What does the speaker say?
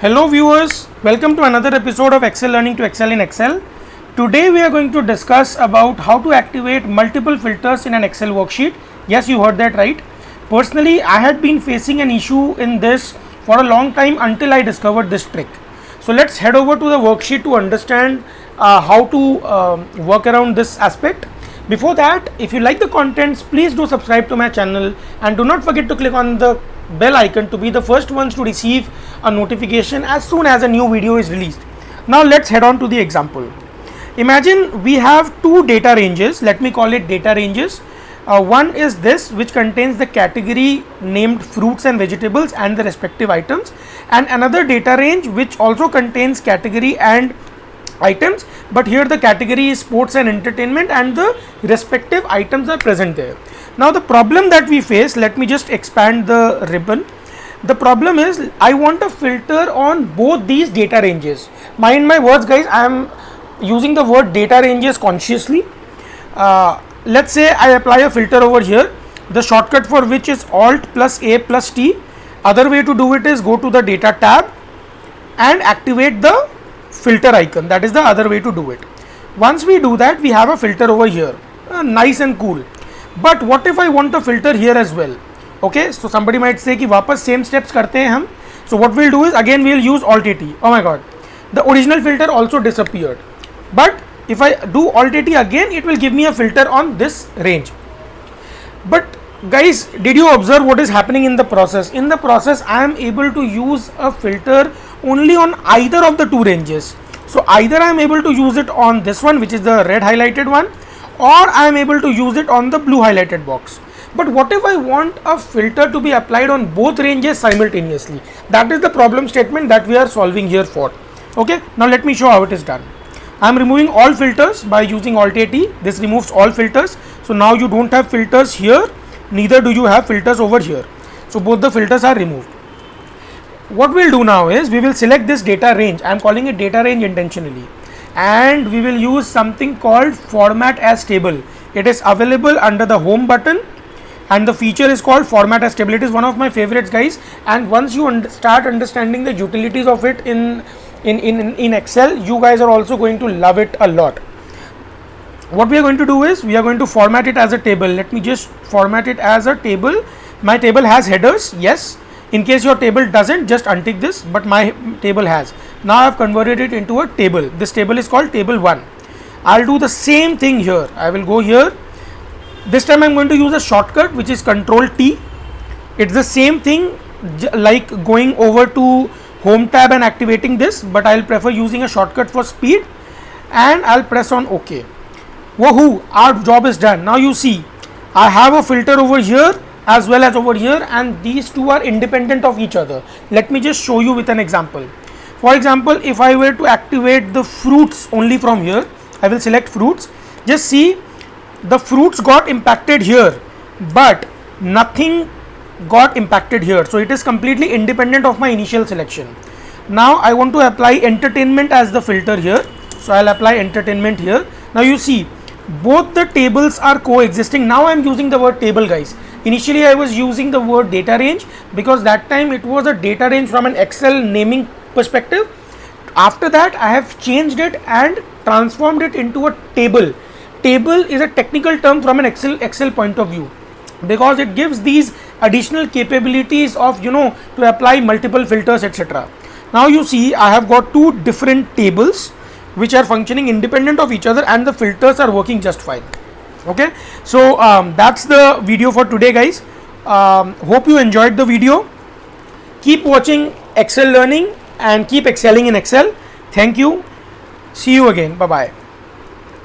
Hello viewers, welcome to another episode of Excel Learning to Excel in Excel. Today we are going to discuss about how to activate multiple filters in an Excel worksheet. Yes, you heard that right. Personally, I had been facing an issue in this for a long time until I discovered this trick. So let's head over to the worksheet to understand how to work around this aspect. Before that, if you like the contents, please do subscribe to my channel and do not forget to click on the bell icon to be the first ones to receive a notification as soon as a new video is released. Now let's head on to the example. Imagine we have two data ranges. Let me call it data ranges. One is this, which contains the category named fruits and vegetables and the respective items, and another data range which also contains category and items, but here the category is sports and entertainment and the respective items are present there. Now the problem that we face, let me just expand the ribbon. The problem is I want a filter on both these data ranges. Mind my words guys, I am using the word data ranges consciously. Let's say I apply a filter over here, the shortcut for which is Alt plus A plus T. Other way to do it is go to the data tab and activate the filter icon. That is the other way to do it. Once we do that, we have a filter over here, nice and cool. But what if I want a filter here as well? Okay, so somebody might say कि वापस same steps करते हैं हम. So what we'll do is again we'll use Alt AT. Oh my god, the original filter also disappeared. But if I do Alt AT again, it will give me a filter on this range. But guys, did you observe what is happening in the process? In the process, I am able to use a filter only on either of the two ranges. So either I am able to use it on this one, which is the red highlighted one, or I am able to use it on the blue highlighted box. But what if I want a filter to be applied on both ranges simultaneously? That is the problem statement that we are solving here for. Okay, now let me show how it is done. I am removing all filters by using Alt AT. This removes all filters. So now you don't have filters here, neither do you have filters over here. So both the filters are removed. What we'll do now is we will select this data range. I am calling it data range intentionally, and we will use something called format as table. It is available under the home button and the feature is called format as table. It is one of my favorites guys, and once you start understanding the utilities of it in Excel, you guys are also going to love it a lot. What we are going to do is we are going to format it as a table. Let me just format it as a table. My table has headers, yes. In case your table doesn't, just untick this, but my table has. Now I have converted it into a table. This table is called table 1. I'll do the same thing here. I will go here. This time I'm going to use a shortcut which is Control T. It's the same thing like going over to home tab and activating this, but I'll prefer using a shortcut for speed, and I'll press on OK. Woohoo, our job is done. Now you see I have a filter over here as well as over here, and these two are independent of each other. Let me just show you with an example. For example, if I were to activate the fruits only from here, I will select fruits. Just see, the fruits got impacted here, but nothing got impacted here. So it is completely independent of my initial selection. Now I want to apply entertainment as the filter here. So I'll apply entertainment here. Now you see both the tables are coexisting. Now I am using the word table guys. Initially I was using the word data range because that time it was a data range from an Excel naming perspective. After that I have changed it and transformed it into a table. Table is a technical term from an Excel point of view because it gives these additional capabilities of to apply multiple filters, etc. Now you see I have got two different tables which are functioning independent of each other, and the filters are working just fine. Okay, so that's the video for today guys. Hope you enjoyed the video. Keep watching Excel Learning and keep excelling in Excel. Thank you. See you again. Bye bye.